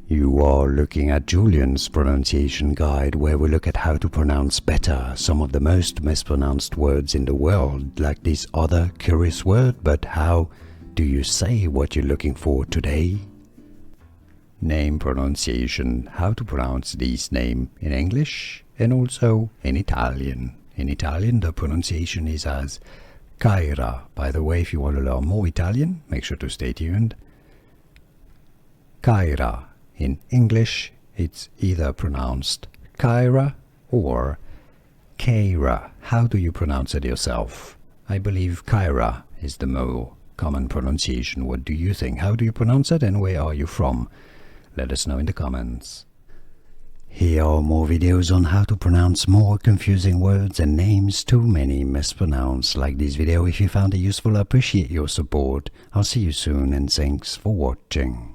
You are looking at Julian's pronunciation guide, where we look at how to pronounce better some of the most mispronounced words in the world, like this other curious word. But how do you say what you're looking for today? Name pronunciation, how to pronounce this name in English and also in Italian. In Italian, the pronunciation is as Caira. By the way, if you want to learn more Italian, make sure to stay tuned. Caira. In English, it's either pronounced Caira or Caira. How do you pronounce it yourself? I believe Caira is the more common pronunciation. What do you think? How do you pronounce it and where are you from? Let us know in the comments. Here are more videos on how to pronounce more confusing words and names too many mispronounced. Like this video if you found it useful. I appreciate your support. I'll see you soon and thanks for watching.